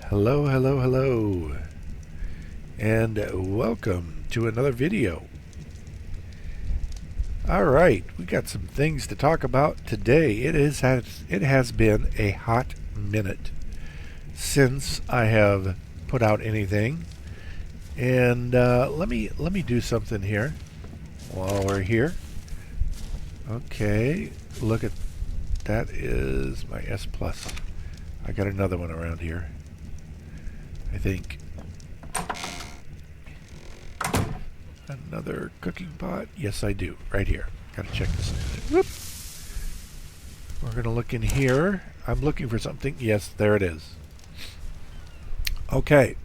Hello, hello, hello, and welcome to another video. Alright, we got some things to talk about today. It has been a hot minute since I have put out anything, and let me do something here while we're here. Okay, look at that is my S plus. I got another one around here, I think. Another cooking pot. Yes, I do. Right here. Gotta check this out. Whoop. We're gonna look in here. I'm looking for something. Yes, there it is. Okay.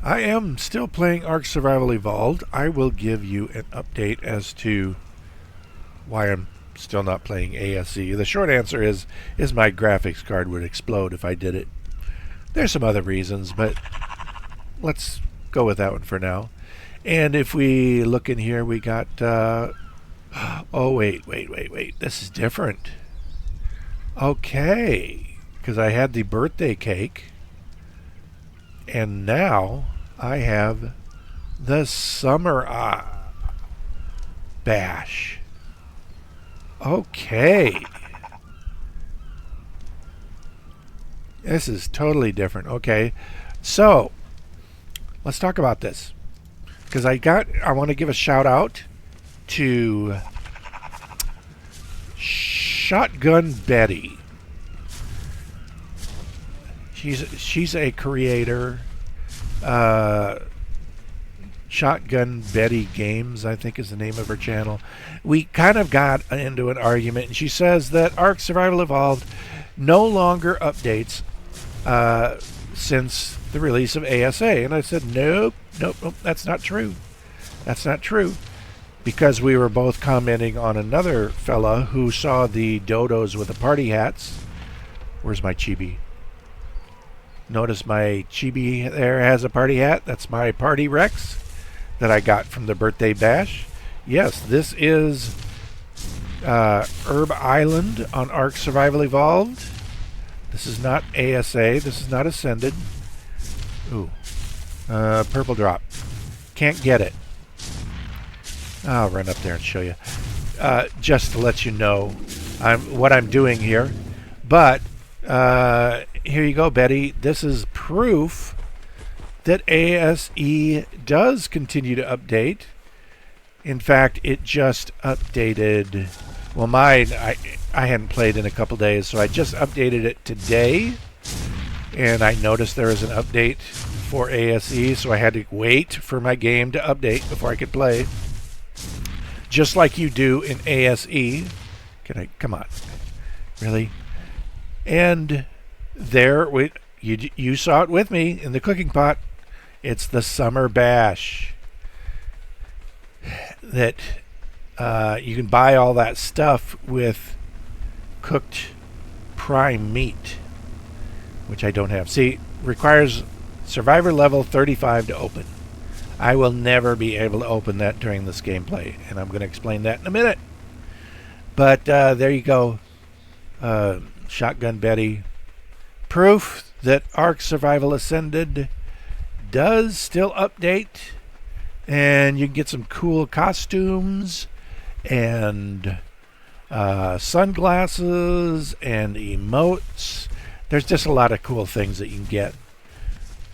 I am still playing ARK Survival Evolved. I will give you an update as to why I'm still not playing ASE. The short answer is my graphics card would explode if I did it. There's some other reasons, but let's go with that one for now. And if we look in here, we got oh wait, this is different. Okay, because I had the birthday cake, and now I have the summer bash. Okay, this is totally different. Okay, so let's talk about this, because I want to give a shout out to Shotgun Betty. She's a creator. Shotgun Betty Games, I think, is the name of her channel. We kind of got into an argument, and she says that ARK Survival Evolved no longer updates since the release of ASA. And I said, nope, that's not true. That's not true. Because we were both commenting on another fella who saw the dodos with the party hats. Where's my chibi? Notice my chibi there has a party hat. That's my party Rex that I got from the birthday bash. Yes, this is Herb Island on ARK Survival Evolved. This is not ASA. This is not Ascended. Ooh. Purple drop. Can't get it. I'll run up there and show you. Just to let you know what I'm doing here. But here you go, Betty. This is proof that ASE does continue to update. In fact, it just updated. Well, mine, I hadn't played in a couple days, so I just updated it today. And I noticed there was an update for ASE, so I had to wait for my game to update before I could play. Just like you do in ASE. Come on. Really? And there, you saw it with me in the cooking pot. It's the summer bash. That you can buy all that stuff with cooked prime meat, which I don't have. See, requires survivor level 35 to open. I will never be able to open that during this gameplay, and I'm going to explain that in a minute. But there you go. Shotgun Betty. Proof that ARK Survival Ascended does still update, and you can get some cool costumes and sunglasses and emotes. There's just a lot of cool things that you can get.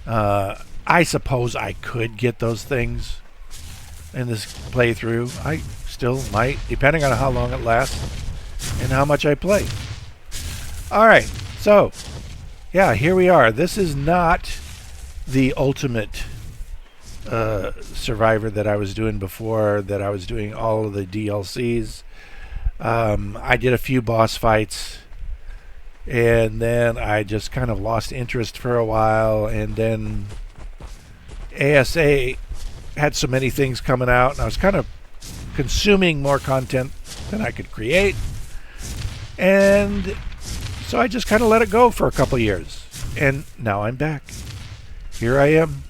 I suppose I could get those things in this playthrough. I still might, depending on how long it lasts and how much I play. Alright, so yeah, here we are. This is not the ultimate survivor that I was doing before, that I was doing all of the DLCs. I did a few boss fights, and then I just kind of lost interest for a while, and then ASA had so many things coming out, and I was kind of consuming more content than I could create, and so I just kind of let it go for a couple years, and now I'm back. Here I am,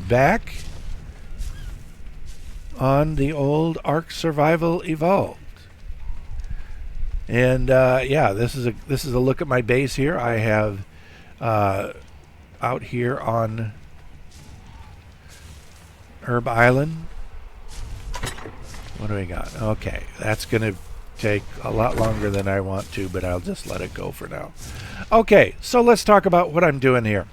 back on the old ARK Survival Evolved. And yeah, this is a look at my base here. I have out here on Herb Island. What do we got? Okay, that's going to take a lot longer than I want to, but I'll just let it go for now. Okay, so let's talk about what I'm doing here.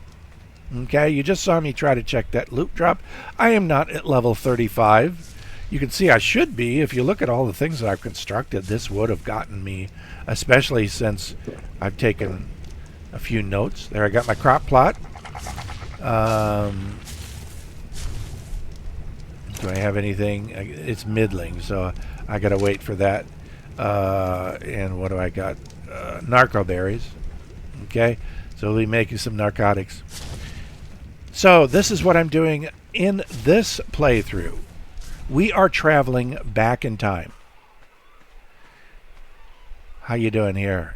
Okay, you just saw me try to check that loot drop. I am not at level 35. You can see I should be. If you look at all the things that I've constructed, this would have gotten me, especially since I've taken a few notes. There, I got my crop plot. Do I have anything? It's middling, so I gotta wait for that. And what do I got? Narco berries. Okay, so we'll be making some narcotics. So this is what I'm doing in this playthrough. We are traveling back in time. How you doing here?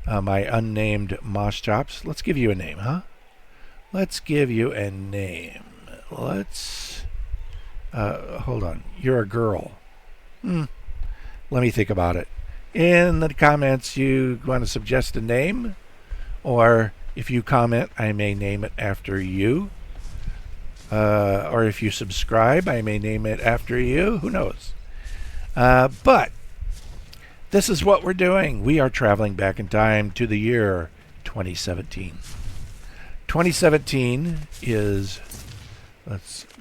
My unnamed moss chops. Let's give you a name, huh? Let's give you a name. Let's... hold on. You're a girl. Let me think about it. In the comments, you want to suggest a name? Or if you comment, I may name it after you. Or if you subscribe, I may name it after you. Who knows? But this is what we're doing. We are traveling back in time to the year 2017. 2017 is...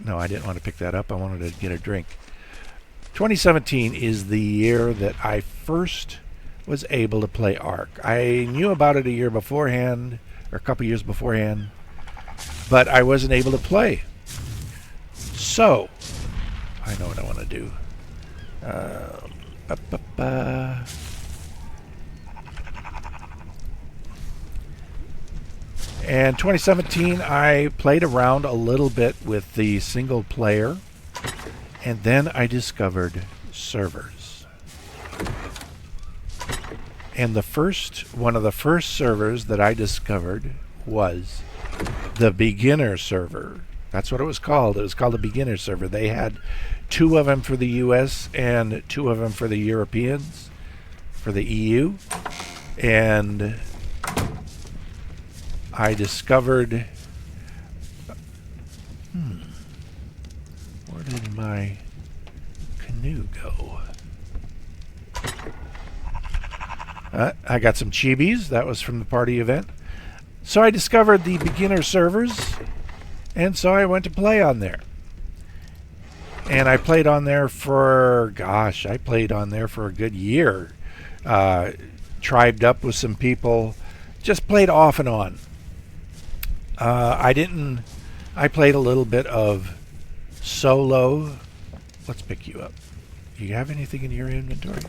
No, I didn't want to pick that up. I wanted to get a drink. 2017 is the year that I first was able to play ARK. I knew about it a year beforehand, or a couple years beforehand, but I wasn't able to play. So, I know what I want to do. And 2017, I played around a little bit with the single player, and then I discovered servers. And one of the first servers that I discovered was the beginner server. That's what it was called. It was called the beginner server. They had 2 of them for the US and 2 of them for the Europeans, for the EU. And I discovered... Where did my canoe go? I got some chibis. That was from the party event. So I discovered the beginner servers, and so I went to play on there. And I played on there for, gosh, I played on there for a good year. Tribed up with some people. Just played off and on. I played a little bit of solo. Let's pick you up. Do you have anything in your inventory?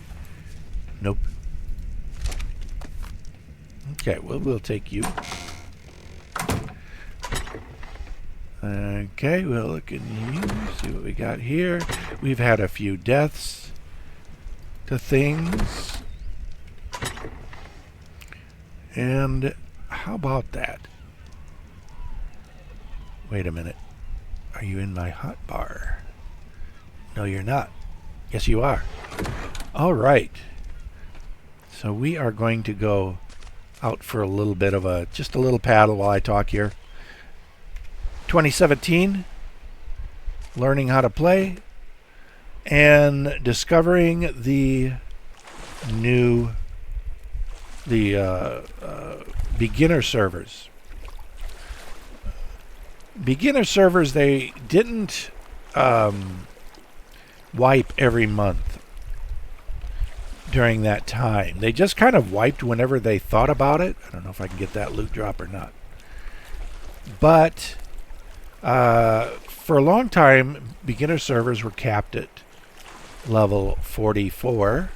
Nope. Okay, well, we'll take you. Okay, we'll look in here, see what we got here. We've had a few deaths to things. And how about that? Wait a minute. Are you in my hotbar? No, you're not. Yes, you are. All right. So we are going to go out for a little bit of just a little paddle while I talk here. 2017, learning how to play and discovering the new beginner servers. Beginner servers, they didn't wipe every month during that time. They just kind of wiped whenever they thought about it. I don't know if I can get that loot drop or not. But for a long time, beginner servers were capped at level 44.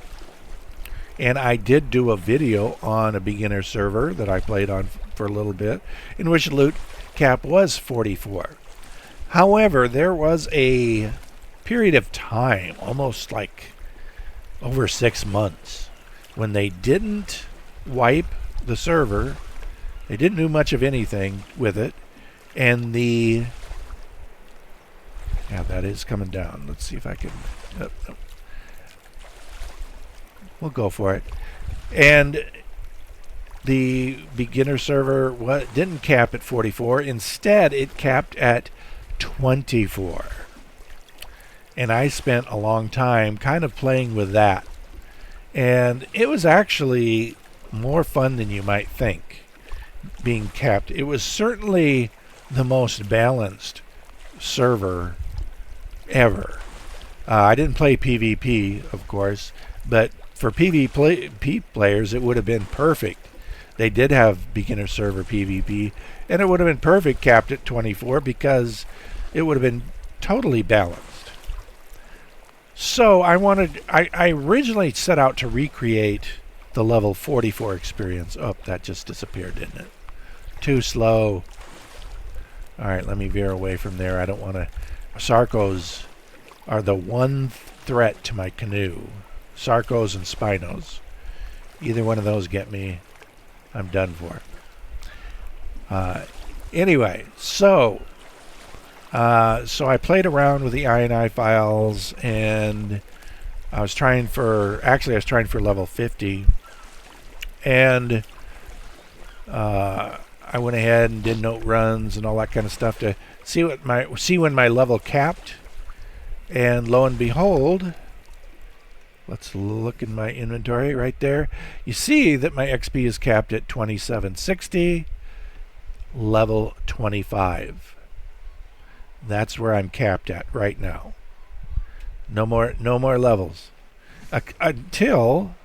And I did do a video on a beginner server that I played on for a little bit, in which loot cap was 44. However, there was a period of time, almost like over 6 months, when they didn't wipe the server. They didn't do much of anything with it. And yeah, that is coming down. Let's see if I can... We'll go for it. And the beginner server didn't cap at 44. Instead, it capped at 24. And I spent a long time kind of playing with that. And it was actually more fun than you might think, being capped. It was certainly the most balanced server ever. I didn't play PvP, of course, but for PvP players, it would have been perfect. They did have beginner server PvP, and it would have been perfect capped at 24 because it would have been totally balanced. So I originally set out to recreate the level 44 experience. Oh, that just disappeared, didn't it? Too slow. All right, let me veer away from there. I don't want to... Sarcos are the one threat to my canoe. Sarcos and Spinos. Either one of those get me, I'm done for. Anyway, so I played around with the INI files, and I was trying for level 50, and I went ahead and did note runs and all that kind of stuff to see when my level capped. And lo and behold, let's look in my inventory right there. You see that my XP is capped at 2760, level 25. That's where I'm capped at right now. No more levels. Until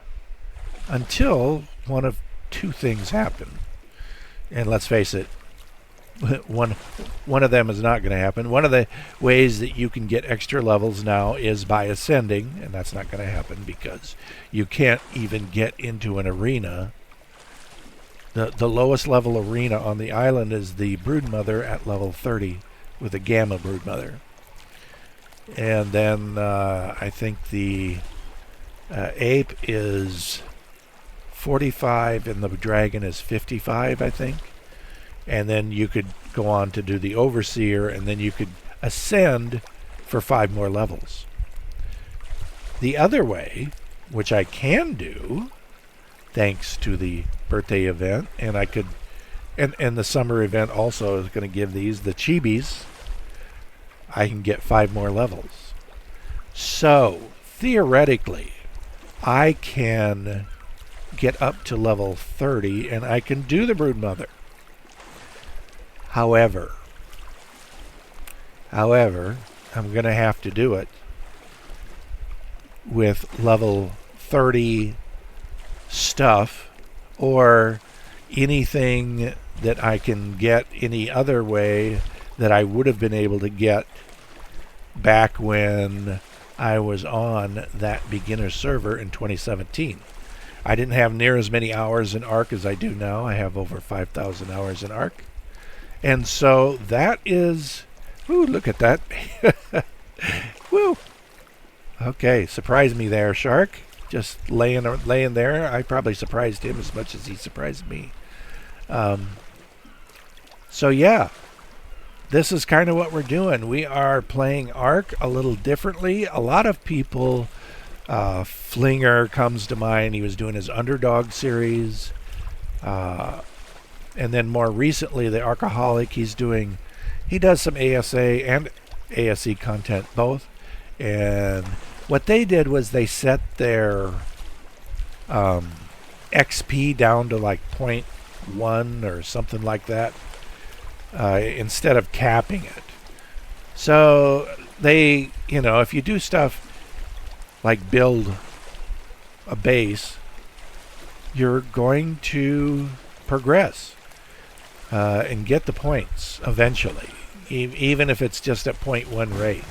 one of two things happen. And let's face it, one of them is not going to happen. One of the ways that you can get extra levels now is by ascending, and that's not going to happen because you can't even get into an arena. The lowest level arena on the island is the Broodmother at level 30 with a Gamma Broodmother. And then I think the ape is 45 and the dragon is 55, I think. And then you could go on to do the Overseer, and then you could ascend for 5 more levels. The other way, which I can do, thanks to the birthday event, and I could, and the summer event also is going to give these, the Chibis, I can get 5 more levels. So, theoretically, I can get up to level 30, and I can do the Broodmother. However, I'm going to have to do it with level 30 stuff or anything that I can get any other way that I would have been able to get back when I was on that beginner server in 2017. I didn't have near as many hours in ARK as I do now. I have over 5,000 hours in ARK. And so that is... Ooh, look at that. Woo! Okay, surprised me there, Shark. Just laying there. I probably surprised him as much as he surprised me. So yeah, this is kind of what we're doing. We are playing ARK a little differently. A lot of people... Flinger comes to mind. He was doing his Underdog series. And then more recently, the Arkaholic, he does some ASA and ASE content both. And what they did was they set their XP down to like 0.1 or something like that instead of capping it. So they, if you do stuff like build a base, you're going to progress and get the points eventually, even if it's just at 0.1 rate.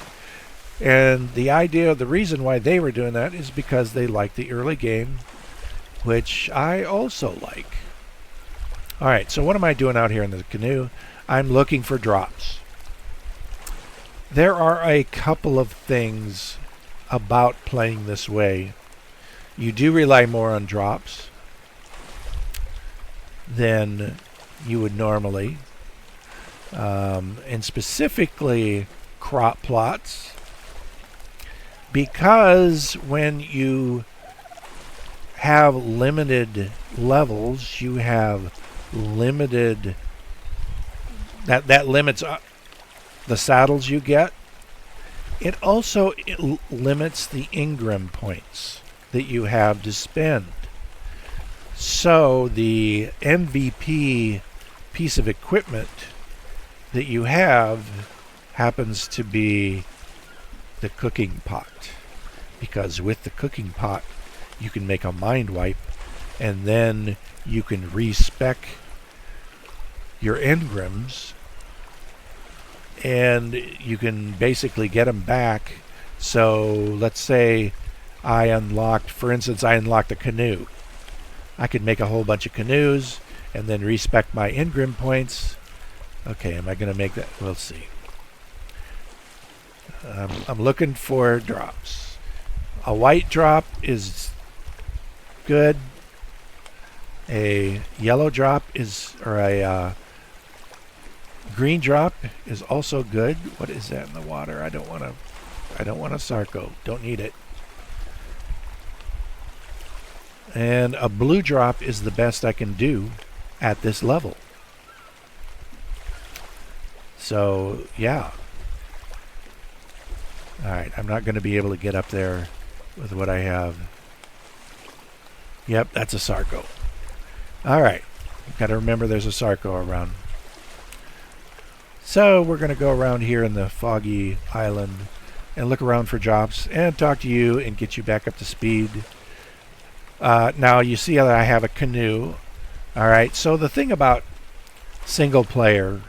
And the reason why they were doing that is because they like the early game, which I also like. All right, so what am I doing out here in the canoe? I'm looking for drops. There are a couple of things about playing this way. You do rely more on drops than you would normally, and specifically crop plots, because when you have limited levels, you have limited, that limits the saddles you get. It also limits the engram points that you have to spend. So the MVP piece of equipment that you have happens to be the cooking pot, because with the cooking pot you can make a mind wipe, and then you can respec your engrams, and you can basically get them back. So let's say I unlocked a canoe. I could make a whole bunch of canoes and then respec my engram points. Okay, am I going to make that? We'll see. I'm looking for drops. A white drop is good. A yellow drop is, or a green drop is also good. What is that in the water? I don't want a Sarco. Don't need it. And a blue drop is the best I can do at this level. So, yeah. Alright, I'm not going to be able to get up there with what I have. Yep, that's a Sarco. Alright, got to remember there's a Sarco around. So, we're going to go around here in the foggy island and look around for drops and talk to you and get you back up to speed. Now, you see that I have a canoe. Alright, so the thing about single player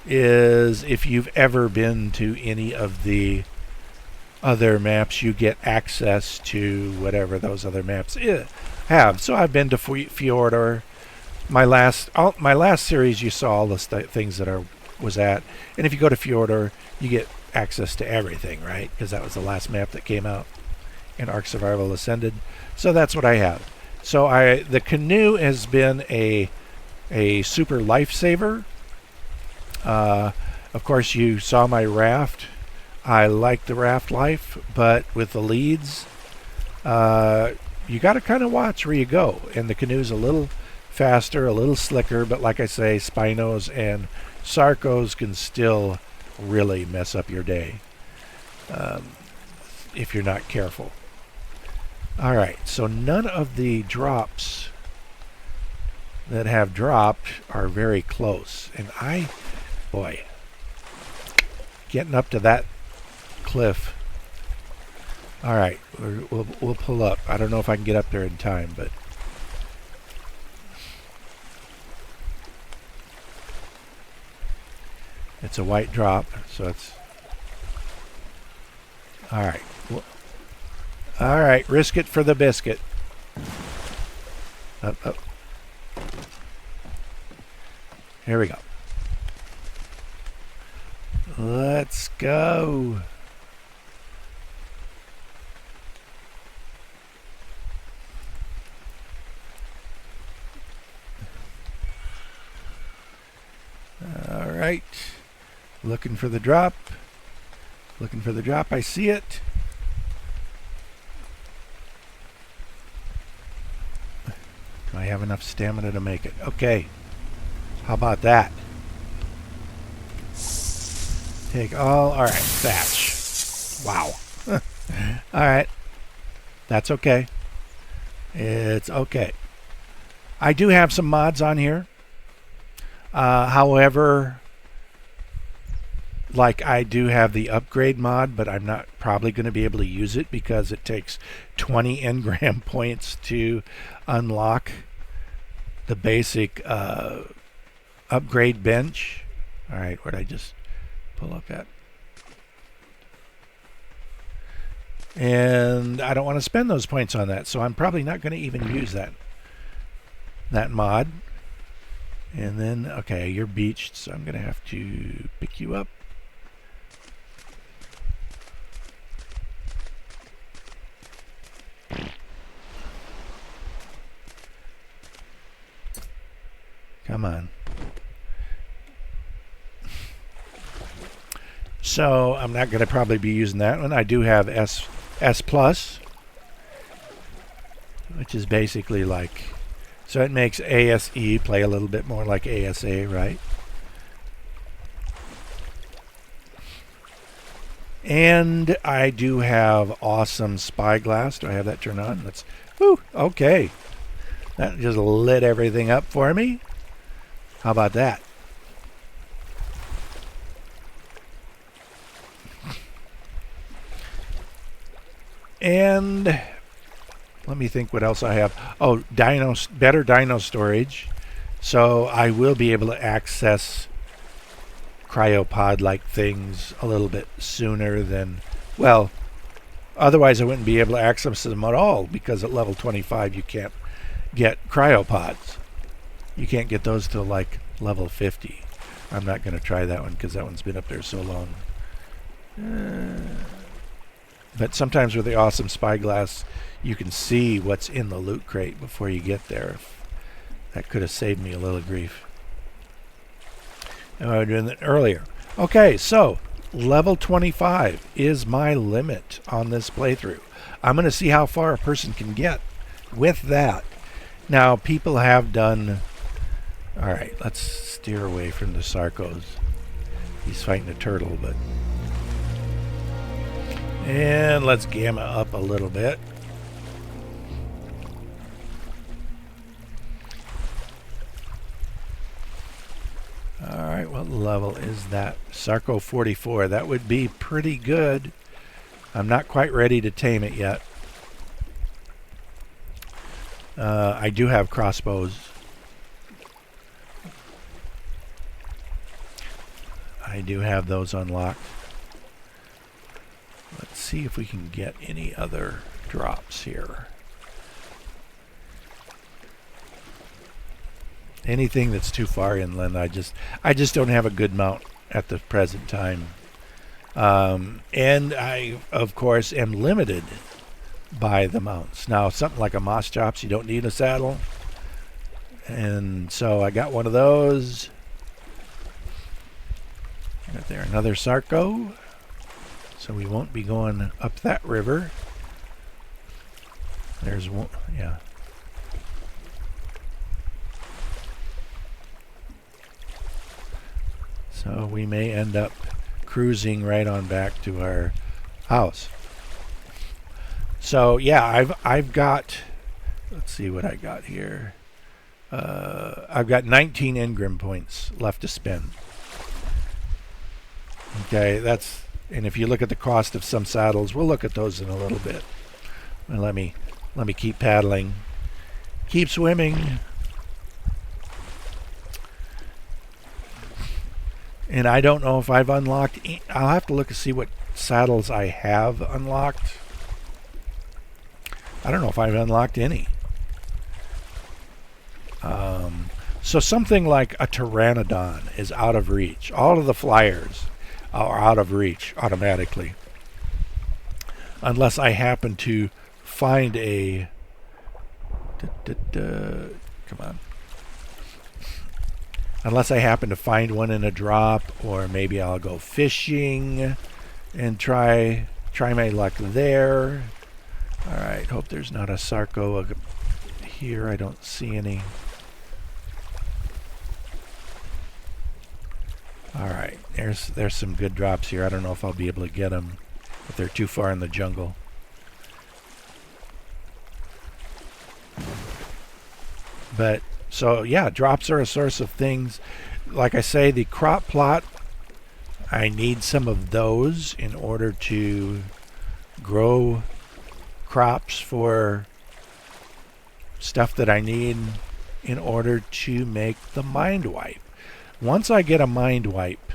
is if you've ever been to any of the other maps, you get access to whatever those other maps have. So I've been to Fjordor. My last series, you saw all the things that was at, and if you go to Fjordor, you get access to everything, right? Because that was the last map that came out in ARK Survival Ascended. So that's what I have. So the canoe has been a super lifesaver. Of course, you saw my raft. I like the raft life, but with the leads, you got to kind of watch where you go. And the canoe's a little faster, a little slicker, but like I say, Spinos and Sarcos can still really mess up your day if you're not careful. Alright, so none of the drops that have dropped are very close. And boy, getting up to that cliff. Alright, we'll pull up. I don't know if I can get up there in time, but it's a white drop, so it's alright. Alright, risk it for the biscuit. Up, up. Here we go. Let's go. Alright. Looking for the drop. Looking for the drop. I see it. Do I have enough stamina to make it? Okay. How about that? Take all. Alright, thatch. Wow. Alright. That's okay. It's okay. I do have some mods on here. However, like I do have the upgrade mod, but I'm not probably going to be able to use it because it takes 20 engram points to unlock the basic upgrade bench. Alright, where'd I just pull up at? And I don't want to spend those points on that, so I'm probably not going to even use that mod. And then, okay, you're beached, so I'm going to have to pick you up. Come on. So I'm not going to probably be using that one. I do have S plus. which is basically like, so it makes ASE play a little bit more like ASA, right? And I do have awesome spyglass. Do I have that turned on? Let's, whew, okay. That just lit everything up for me. How about that? And let me think what else I have. Oh, better dino storage. So I will be able to access cryopod-like things a little bit sooner than, well, otherwise I wouldn't be able to access them at all, because at level 25 you can't get cryopods. You can't get those till like level 50. I'm not going to try that one because that one's been up there so long. But sometimes with the awesome spyglass, you can see what's in the loot crate before you get there. That could have saved me a little grief. And I was doing that earlier. Okay, so level 25 is my limit on this playthrough. I'm going to see how far a person can get with that. Now, people have done... Alright, let's steer away from the Sarcos. He's fighting a turtle, but... And let's gamma up a little bit. Alright, what level is that? Sarco 44. That would be pretty good. I'm not quite ready to tame it yet. I do have crossbows. I do have those unlocked. Let's see if we can get any other drops here. Anything that's too far inland, I just don't have a good mount at the present time. And I, of course, am limited by the mounts. Now, something like a moss chops, you don't need a saddle. And so I got one of those. Got there another Sarco. So we won't be going up that river. There's one, yeah. So we may end up cruising right on back to our house. So yeah, I've got, let's see what I got here. I've got 19 engram points left to spend. Okay, that's, and if you look at the cost of some saddles, we'll look at those in a little bit. And let me keep paddling. Keep swimming. And I don't know if I've unlocked... I'll have to look and see what saddles I have unlocked. I don't know if I've unlocked any. So something like a Pteranodon is out of reach. All of the flyers are out of reach automatically. Unless I happen to find a... Come on. Unless I happen to find one in a drop, or maybe I'll go fishing and try my luck there. Alright, hope there's not a Sarco here. I don't see any. Alright, there's some good drops here. I don't know if I'll be able to get them if they're too far in the jungle. But so yeah, drops are a source of things. Like I say, the crop plot, I need some of those in order to grow crops for stuff that I need in order to make the mind wipe. Once I get a mind wipe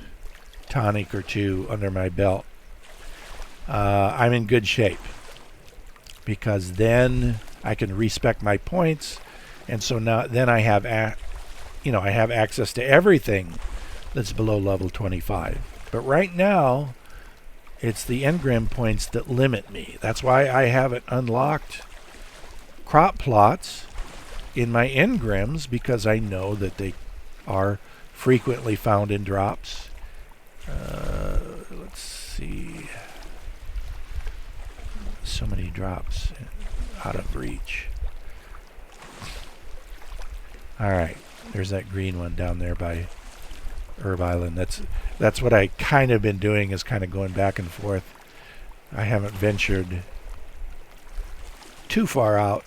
tonic or two under my belt, I'm in good shape, because then I can respec my points. And so now, then I have, I have access to everything that's below level 25. But right now, it's the engram points that limit me. That's why I haven't unlocked crop plots in my engrams, because I know that they are frequently found in drops. Let's see. So many drops out of reach. All right, there's that green one down there by Herb Island. That's what I kind of been doing, is kind of going back and forth. I haven't ventured too far out.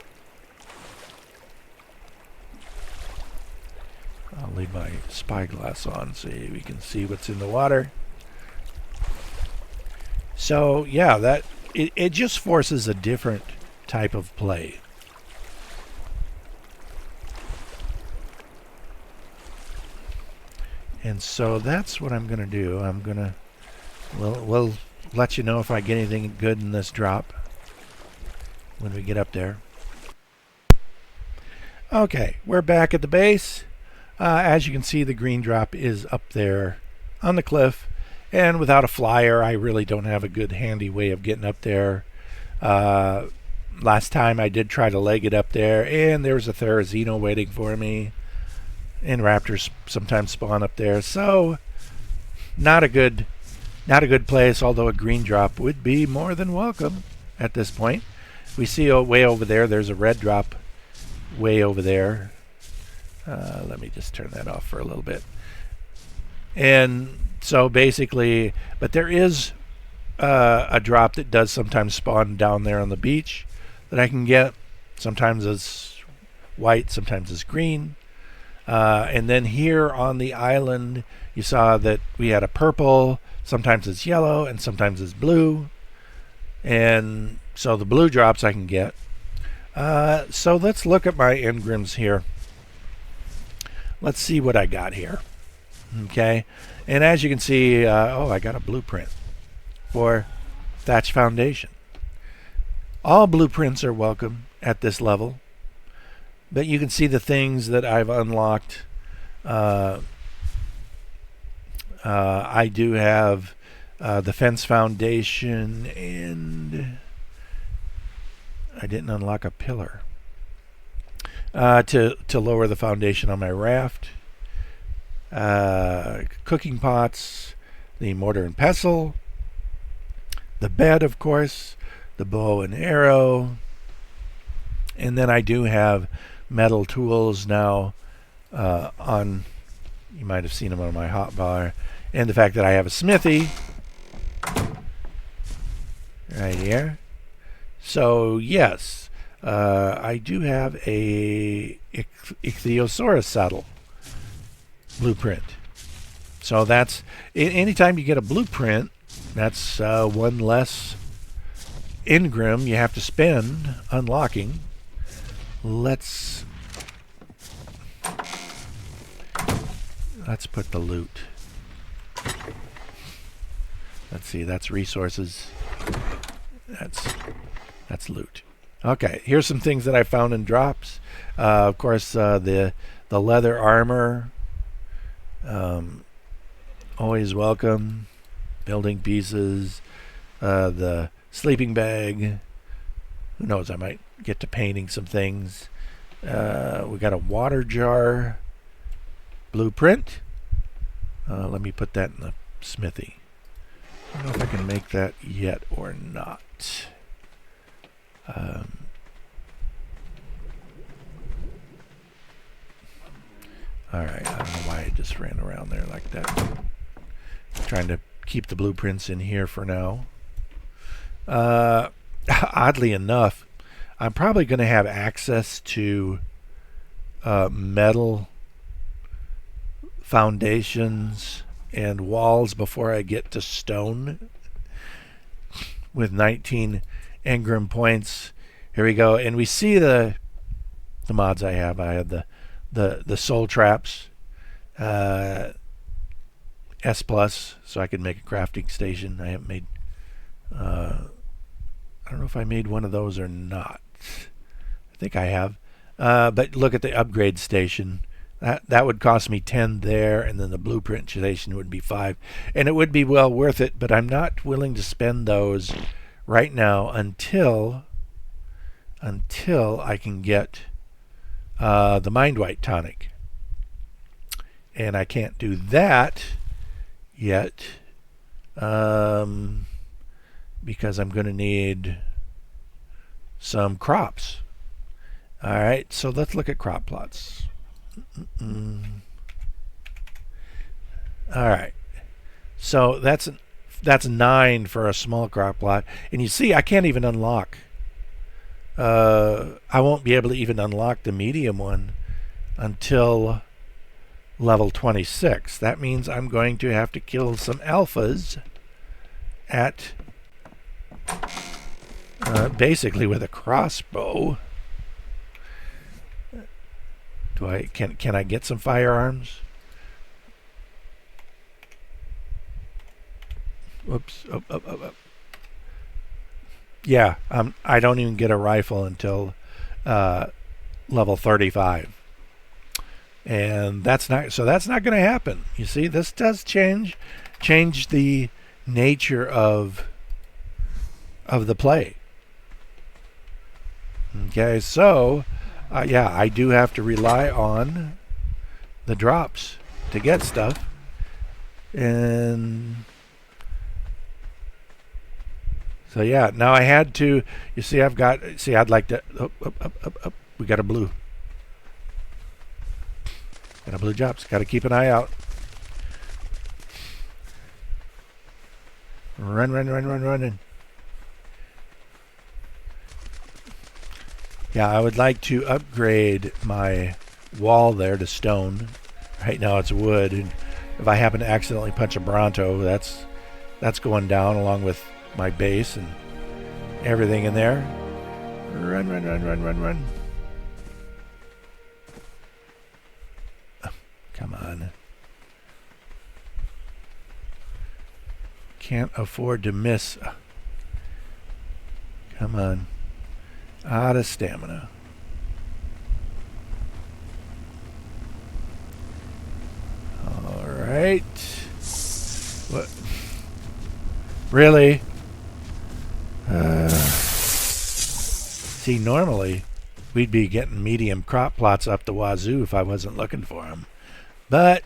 I'll leave my spyglass on so we can see what's in the water. So yeah, that it just forces a different type of play. And so that's what I'm going to do. We'll let you know if I get anything good in this drop when we get up there. Okay, we're back at the base. As you can see, the green drop is up there on the cliff. And without a flyer, I really don't have a good handy way of getting up there. Last time I did try to leg it up there, and there was a Therizino waiting for me. And raptors sometimes spawn up there. So, not a good place, although a green drop would be more than welcome at this point. We see way over there, there's a red drop way over there. Let me just turn that off for a little bit. And so basically, but there is a drop that does sometimes spawn down there on the beach that I can get. Sometimes it's white, sometimes it's green. And then here on the island, you saw that we had a purple. Sometimes it's yellow and sometimes it's blue. And so the blue drops I can get. So let's look at my engrams here. Let's see what I got here. Okay. And as you can see, I got a blueprint for Thatch Foundation. All blueprints are welcome at this level. But you can see the things that I've unlocked. I do have the fence foundation, and I didn't unlock a pillar to lower the foundation on my raft. Cooking pots, the mortar and pestle, the bed, of course, the bow and arrow, and then I do have metal tools now on. You might have seen them on my hotbar, and the fact that I have a smithy right here. So yes, I do have a ichthyosaurus saddle blueprint. So that's anytime you get a blueprint, that's one less engram you have to spend unlocking. Let's put the loot. Let's see, that's resources. That's loot. Okay, here's some things that I found in drops. Of course, the leather armor, always welcome. Building pieces, the sleeping bag. Who knows? I might get to painting some things. We got a water jar blueprint. Let me put that in the smithy. I don't know if I can make that yet or not. Alright, I don't know why I just ran around there like that. Trying to keep the blueprints in here for now. Oddly enough, I'm probably going to have access to metal foundations and walls before I get to stone with 19 engram points. Here we go, and we see the mods I have. I have the soul traps, S+, so I can make a crafting station. I haven't made I don't know if I made one of those or not. I think I have. But look at the upgrade station. That would cost me 10 there, and then the blueprint station would be 5. And it would be well worth it, but I'm not willing to spend those right now until I can get the Mind White tonic. And I can't do that yet because I'm going to need some crops. Alright, so let's look at crop plots. All right. So that's 9 for a small crop plot. And you see, I can't even unlock. I won't be able to even unlock the medium one until level 26. That means I'm going to have to kill some alphas at basically with a crossbow. Can I get some firearms? Whoops. Up. Yeah, I don't even get a rifle until level 35. And that's not going to happen. You see, this does change the nature of the play. Okay, so yeah, I do have to rely on the drops to get stuff. And so yeah, now I had to, you see, I'd like to, up. We got a blue. Got a blue drops. Got to keep an eye out. Running. Yeah, I would like to upgrade my wall there to stone. Right now it's wood, and if I happen to accidentally punch a Bronto, that's going down along with my base and everything in there. Run. Oh, come on. Can't afford to miss. Come on. Out of stamina. All right. What? Really? See, normally we'd be getting medium crop plots up the wazoo if I wasn't looking for them. But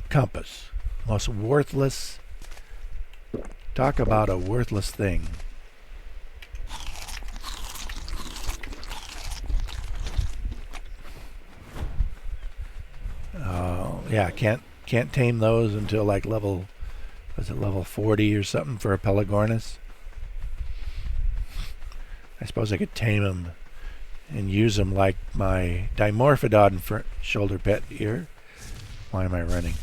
compass, most worthless. Talk about a worthless thing. Oh, yeah, can't tame those until like level, was it level 40 or something for a Pelagornis? I suppose I could tame them and use them like my Dimorphodon shoulder pet here. Why am I running?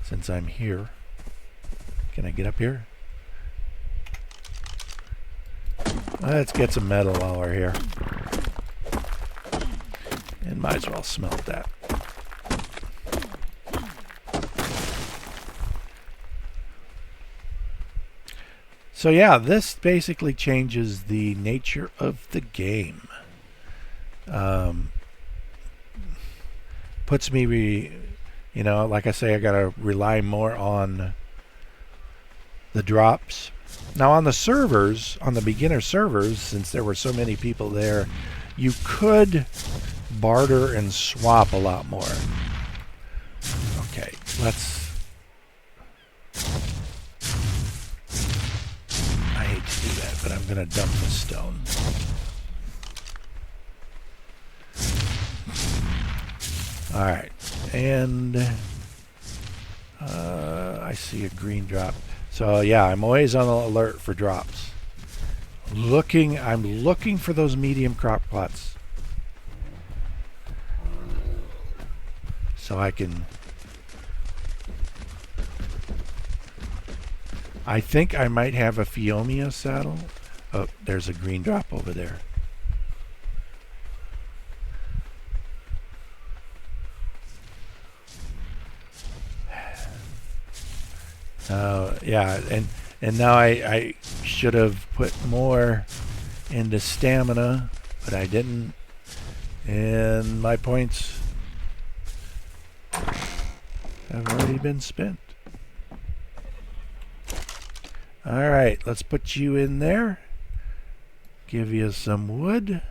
Since I'm here, can I get up here? Let's get some metal while we're here. And might as well smelt that. So yeah, this basically changes the nature of the game. Puts me, like I say, I gotta rely more on the drops. Now on the servers, on the beginner servers, since there were so many people there, you could barter and swap a lot more. Okay, let's... I hate to do that, but I'm going to dump the stone. Alright, and I see a green drop. So yeah, I'm always on the alert for drops. I'm looking for those medium crop plots. So I can... I think I might have a Phiomia saddle. Oh, there's a green drop over there. Yeah, and now I should have put more into stamina, but I didn't. And my points have already been spent. Alright, let's put you in there. Give you some wood.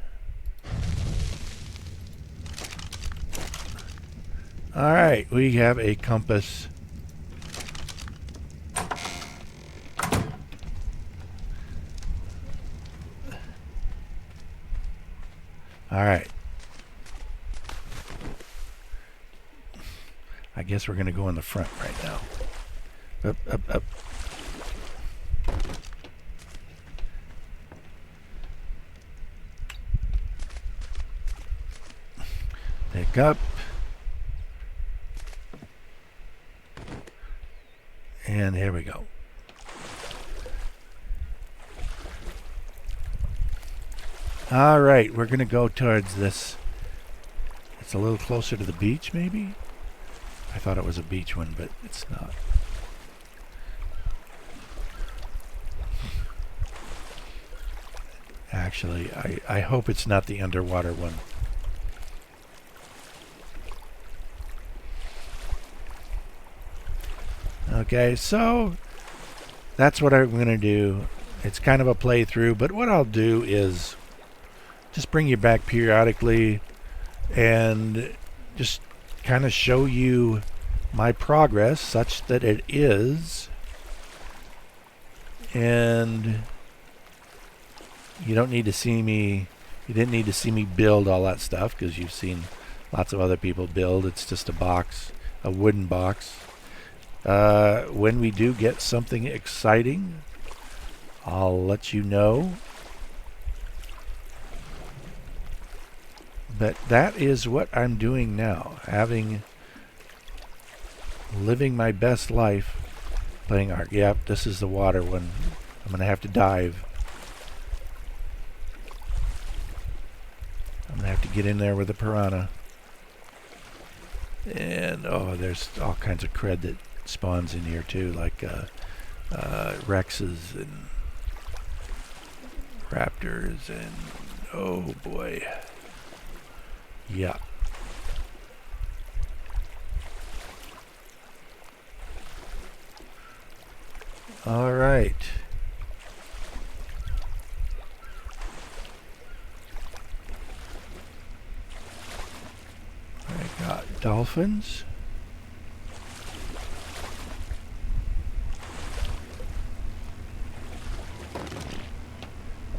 Alright, we have a compass. All right. I guess we're going to go in the front right now. Up, up, up. Pick up. And here we go. All right, we're going to go towards this. It's a little closer to the beach, maybe? I thought it was a beach one, but it's not. Actually, I hope it's not the underwater one. Okay, so that's what I'm going to do. It's kind of a playthrough, but what I'll do is just bring you back periodically and just kind of show you my progress such that it is, and you don't need to see me, you didn't need to see me build all that stuff because you've seen lots of other people build. It's just a box, a wooden box. When we do get something exciting, I'll let you know. But that is what I'm doing now, living my best life playing ARK. Yep, this is the water one. I'm going to have to dive. I'm going to have to get in there with the piranha. And, oh, there's all kinds of cred that spawns in here too, like Rexes and Raptors and, oh boy. Yeah. All right. I got dolphins.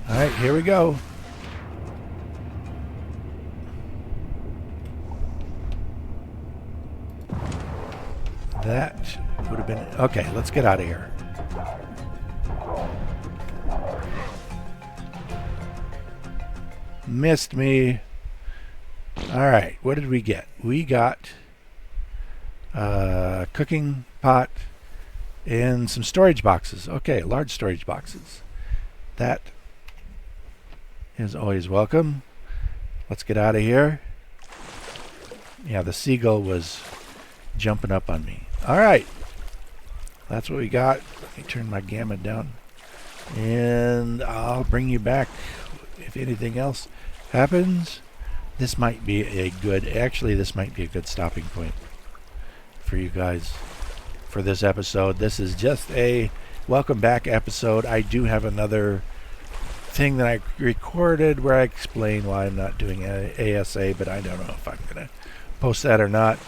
All right, here we go. That would have been... Okay, let's get out of here. Missed me. Alright, what did we get? We got a cooking pot and some storage boxes. Okay, large storage boxes. That is always welcome. Let's get out of here. Yeah, the seagull was jumping up on me. Alright, that's what we got. Let me turn my gamma down, and I'll bring you back if anything else happens. This might be a good, actually this might be a good stopping point for you guys for this episode. This is just a welcome back episode. I do have another thing that I recorded where I explain why I'm not doing ASA, but I don't know if I'm going to post that or not.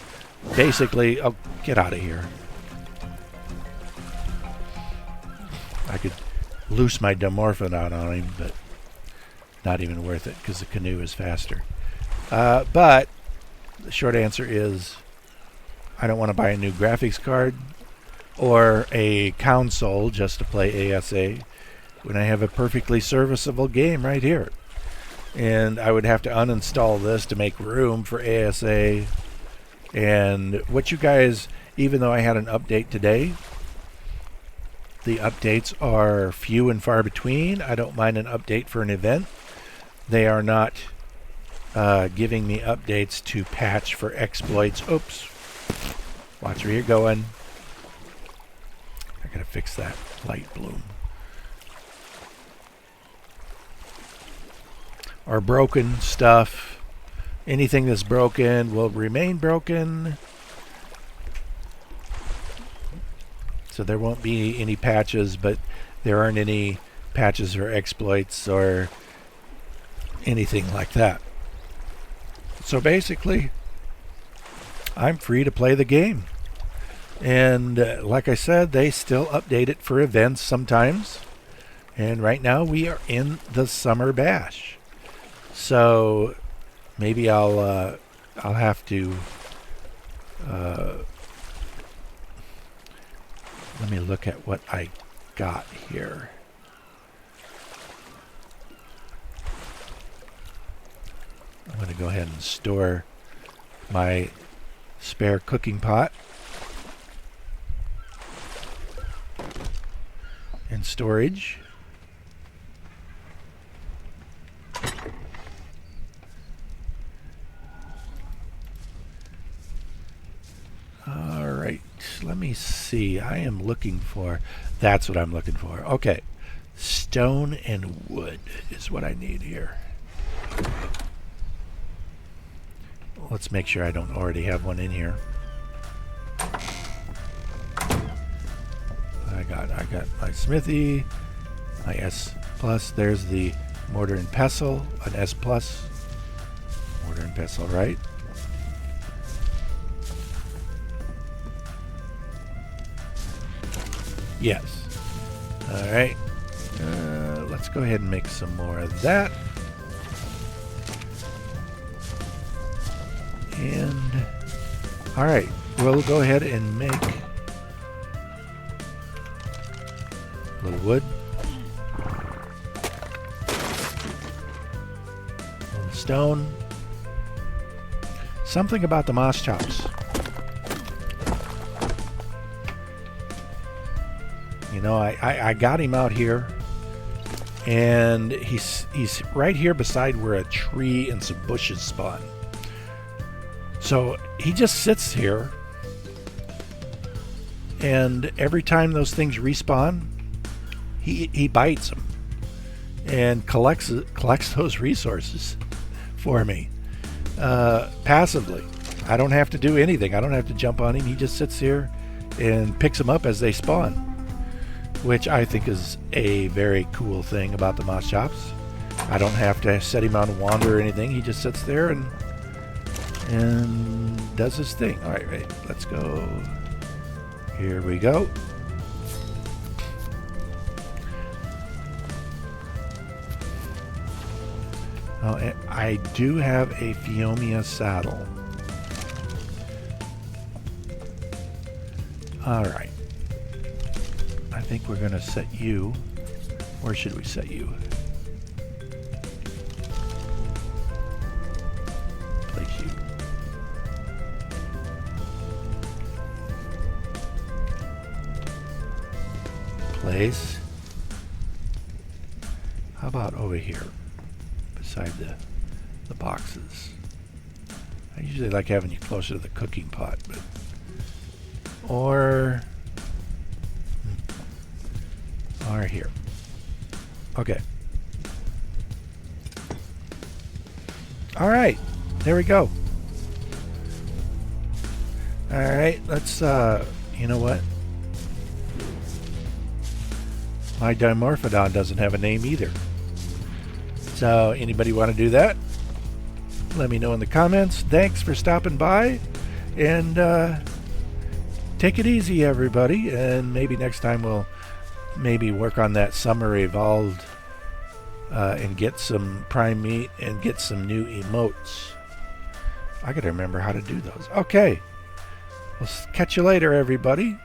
Basically, I'll get out of here. I could loose my Dimorphin out on him, but not even worth it because the canoe is faster. But the short answer is I don't want to buy a new graphics card or a console just to play ASA when I have a perfectly serviceable game right here. And I would have to uninstall this to make room for ASA. And what you guys, even though I had an update today, the updates are few and far between. I don't mind an update for an event. They are not giving me updates to patch for exploits. Oops. Watch where you're going. I gotta fix that light bloom. Or broken stuff. Anything that's broken will remain broken. So there won't be any patches, but there aren't any patches or exploits or anything like that. So basically, I'm free to play the game. And like I said, they still update it for events sometimes. And right now we are in the summer bash. So maybe I'll have to let me look at what I got here. I'm going to go ahead and store my spare cooking pot in storage. All right, let me see. I am looking for, that's what I'm looking for. Okay, stone and wood is what I need here. Let's make sure I don't already have one in here. I got my smithy, my S plus. There's the mortar and pestle, an S plus. Mortar and pestle, right? Yes. All right. Let's go ahead and make some more of that. And all right, we'll go ahead and make a little wood, a little stone. Something about the moss chops. You know, I got him out here, and he's right here beside where a tree and some bushes spawn. So he just sits here, and every time those things respawn, he bites them and collects those resources for me passively. I don't have to do anything. I don't have to jump on him. He just sits here and picks them up as they spawn, which I think is a very cool thing about the moss chops. I don't have to set him on a wander or anything. He just sits there and does his thing. All right, let's go. Here we go. Oh, I do have a Fiomia saddle. All right. I think we're going to set you. Where should we set you? Place you. Place. How about over here, beside the boxes? I usually like having you closer to the cooking pot, but or here. Okay. All right, there we go. All right, let's you know what? My Dimorphodon doesn't have a name either. So anybody want to do that? Let me know in the comments. Thanks for stopping by, and take it easy, everybody. And maybe next time we'll maybe work on that summer evolved and get some prime meat and get some new emotes. I gotta remember how to do those. Okay, we'll catch you later, everybody.